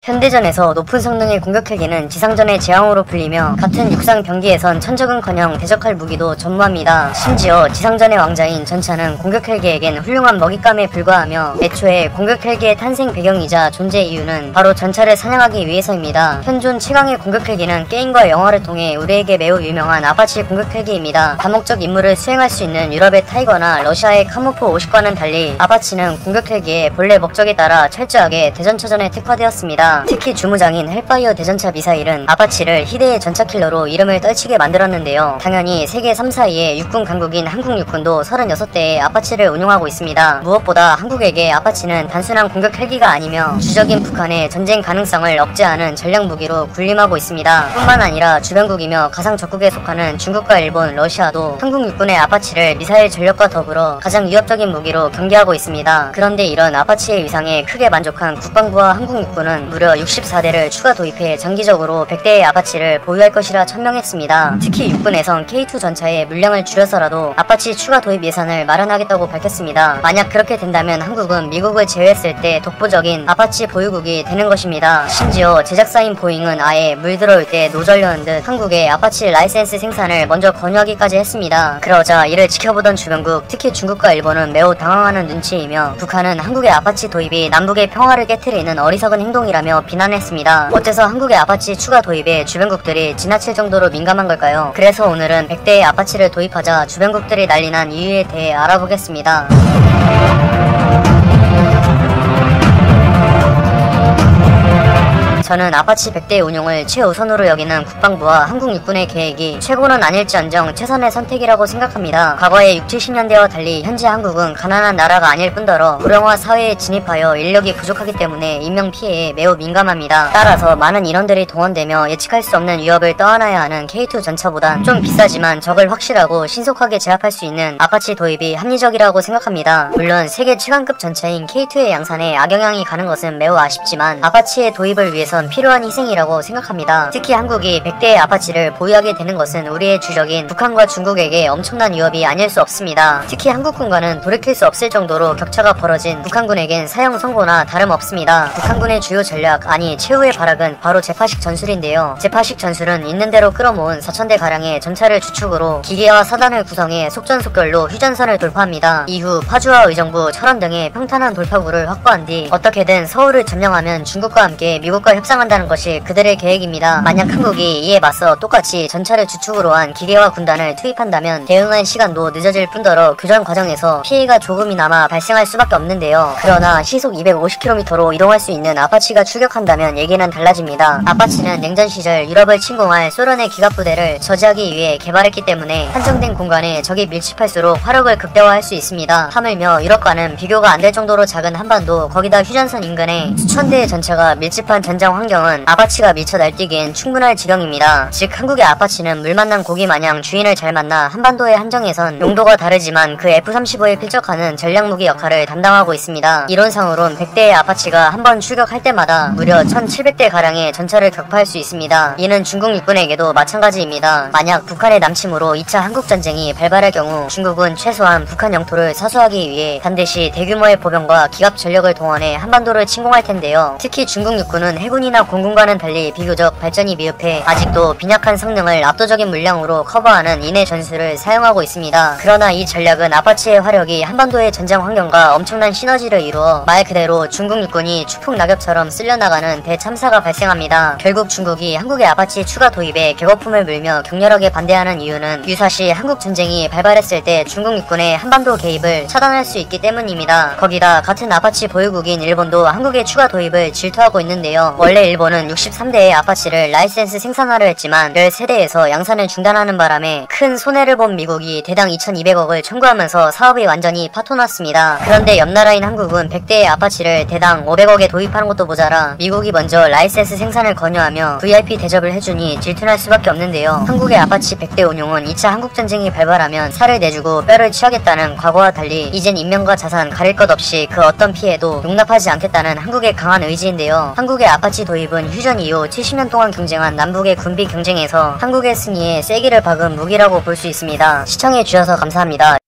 현대전에서 높은 성능의 공격 헬기는 지상전의 제왕으로 불리며 같은 육상 병기에선 천적은커녕 대적할 무기도 전무합니다. 심지어 지상전의 왕자인 전차는 공격 헬기에겐 훌륭한 먹잇감에 불과하며 애초에 공격 헬기의 탄생 배경이자 존재 이유는 바로 전차를 사냥하기 위해서입니다. 현존 최강의 공격 헬기는 게임과 영화를 통해 우리에게 매우 유명한 아파치 공격 헬기입니다. 다목적 임무를 수행할 수 있는 유럽의 타이거나 러시아의 카모프 50과는 달리 아파치는 공격 헬기의 본래 목적에 따라 철저하게 대전차전에 특화되었습니다. 특히 주무장인 헬파이어 대전차 미사일은 아파치를 희대의 전차킬러로 이름을 떨치게 만들었는데요. 당연히 세계 3, 4위의 육군 강국인 한국 육군도 36대의 아파치를 운용하고 있습니다. 무엇보다 한국에게 아파치는 단순한 공격 헬기가 아니며 주적인 북한의 전쟁 가능성을 억제하는 전략 무기로 군림하고 있습니다. 뿐만 아니라 주변국이며 가상 적국에 속하는 중국과 일본, 러시아도 한국 육군의 아파치를 미사일 전력과 더불어 가장 위협적인 무기로 경계하고 있습니다. 그런데 이런 아파치의 위상에 크게 만족한 국방부와 한국 육군은 무려 64대를 추가 도입해 장기적으로 100대의 아파치를 보유할 것이라 천명했습니다. 특히 육군에선 K2 전차의 물량을 줄여서라도 아파치 추가 도입 예산을 마련하겠다고 밝혔습니다. 만약 그렇게 된다면 한국은 미국을 제외했을 때 독보적인 아파치 보유국이 되는 것입니다. 심지어 제작사인 보잉은 아예 물 들어올 때 노절려는 듯 한국의 아파치 라이센스 생산을 먼저 권유하기까지 했습니다. 그러자 이를 지켜보던 주변국, 특히 중국과 일본은 매우 당황하는 눈치이며 북한은 한국의 아파치 도입이 남북의 평화를 깨트리는 어리석은 행동이라며 비난했습니다. 어째서 한국의 아파치 추가 도입에 주변국들이 지나칠 정도로 민감한 걸까요? 그래서 오늘은 100대의 아파치를 도입하자 주변국들이 난리난 이유에 대해 알아보겠습니다. 저는 아파치 100대 운용을 최우선으로 여기는 국방부와 한국 육군의 계획이 최고는 아닐지언정 최선의 선택이라고 생각합니다. 과거의 60, 70년대와 달리 현재 한국은 가난한 나라가 아닐 뿐더러 고령화 사회에 진입하여 인력이 부족하기 때문에 인명피해에 매우 민감합니다. 따라서 많은 인원들이 동원되며 예측할 수 없는 위협을 떠안아야 하는 K2 전차보단 좀 비싸지만 적을 확실하고 신속하게 제압할 수 있는 아파치 도입이 합리적이라고 생각합니다. 물론 세계 최강급 전차인 K2의 양산에 악영향이 가는 것은 매우 아쉽지만 아파치의 도입을 위해선 필요한 희생이라고 생각합니다. 특히 한국이 100대의 아파치를 보유하게 되는 것은 우리의 주적인 북한과 중국에게 엄청난 위협이 아닐 수 없습니다. 특히 한국군과는 돌이킬 수 없을 정도로 격차가 벌어진 북한군에겐 사형 선고나 다름없습니다. 북한군의 주요 전략, 아니 최후의 발악은 바로 제파식 전술인데요. 제파식 전술은 있는 대로 끌어모은 4000대가량의 전차를 주축으로 기계와 사단을 구성해 속전속결로 휴전선을 돌파합니다. 이후 파주와 의정부, 철원 등의 평탄한 돌파구를 확보한 뒤 어떻게든 서울을 점령하면 중국과 함께 미국과 협상한다는 것이 그들의 계획입니다. 만약 한국이 이에 맞서 똑같이 전차를 주축으로 한 기계와 군단을 투입한다면 대응할 시간도 늦어질 뿐더러 교전 과정에서 피해가 조금이나마 발생할 수밖에 없는데요. 그러나 시속 250km로 이동할 수 있는 아파치가 출격한다면 얘기는 달라집니다. 아파치는 냉전 시절 유럽을 침공할 소련의 기갑부대를 저지하기 위해 개발했기 때문에 한정된 공간에 적이 밀집할수록 화력을 극대화할 수 있습니다. 하물며 유럽과는 비교가 안 될 정도로 작은 한반도, 거기다 휴전선 인근에 수천 대의 전차가 밀집한 전장 환경은 아파치가 미쳐 날뛰기엔 충분할 지경입니다. 즉 한국의 아파치는 물 만난 고기 마냥 주인을 잘 만나 한반도의 한정에선 용도가 다르지만 그 F-35에 필적하는 전략무기 역할을 담당하고 있습니다. 이론상으론 100대의 아파치가 한번 출격할 때마다 무려 1700대가량의 전차를 격파할 수 있습니다. 이는 중국 육군에게도 마찬가지입니다. 만약 북한의 남침으로 2차 한국전쟁이 발발할 경우 중국은 최소한 북한 영토를 사수하기 위해 반드시 대규모의 보병과 기갑 전력을 동원해 한반도를 침공할 텐데요. 특히 중국 육군은 해군이나 공군과는 달리 비교적 발전이 미흡해 아직도 빈약한 성능을 압도적인 물량으로 커버하는 인해 전술을 사용하고 있습니다. 그러나 이 전략은 아파치의 화력이 한반도의 전장 환경과 엄청난 시너지를 이루어 말 그대로 중국 육군이 추풍 낙엽처럼 쓸려나가는 대참사가 발생합니다. 결국 중국이 한국의 아파치 추가 도입에 객거품을 물며 격렬하게 반대하는 이유는 유사시 한국 전쟁이 발발했을 때 중국 육군의 한반도 개입을 차단할 수 있기 때문입니다. 거기다 같은 아파치 보유국인 일본도 한국의 추가 도입을 질투하고 있는데요. 원래 일본은 63대의 아파치를 라이센스 생산하려 했지만 13대에서 양산을 중단하는 바람에 큰 손해를 본 미국이 대당 2200억을 청구하면서 사업이 완전히 파토났습니다. 그런데 옆나라인 한국은 100대의 아파치를 대당 500억에 도입하는 것도 모자라 미국이 먼저 라이센스 생산을 권유하며 VIP 대접을 해주니 질투날 수밖에 없는데요. 한국의 아파치 100대 운용은 2차 한국전쟁이 발발하면 살을 내주고 뼈를 취하겠다는 과거와 달리 이젠 인명과 자산 가릴 것 없이 그 어떤 피해도 용납하지 않겠다는 한국의 강한 의지인데요. 한국의 아파치 도입은 휴전 이후 70년 동안 경쟁한 남북의 군비 경쟁에서 한국의 승리에 세기를 박은 무기라고 볼 수 있습니다. 시청해주셔서 감사합니다.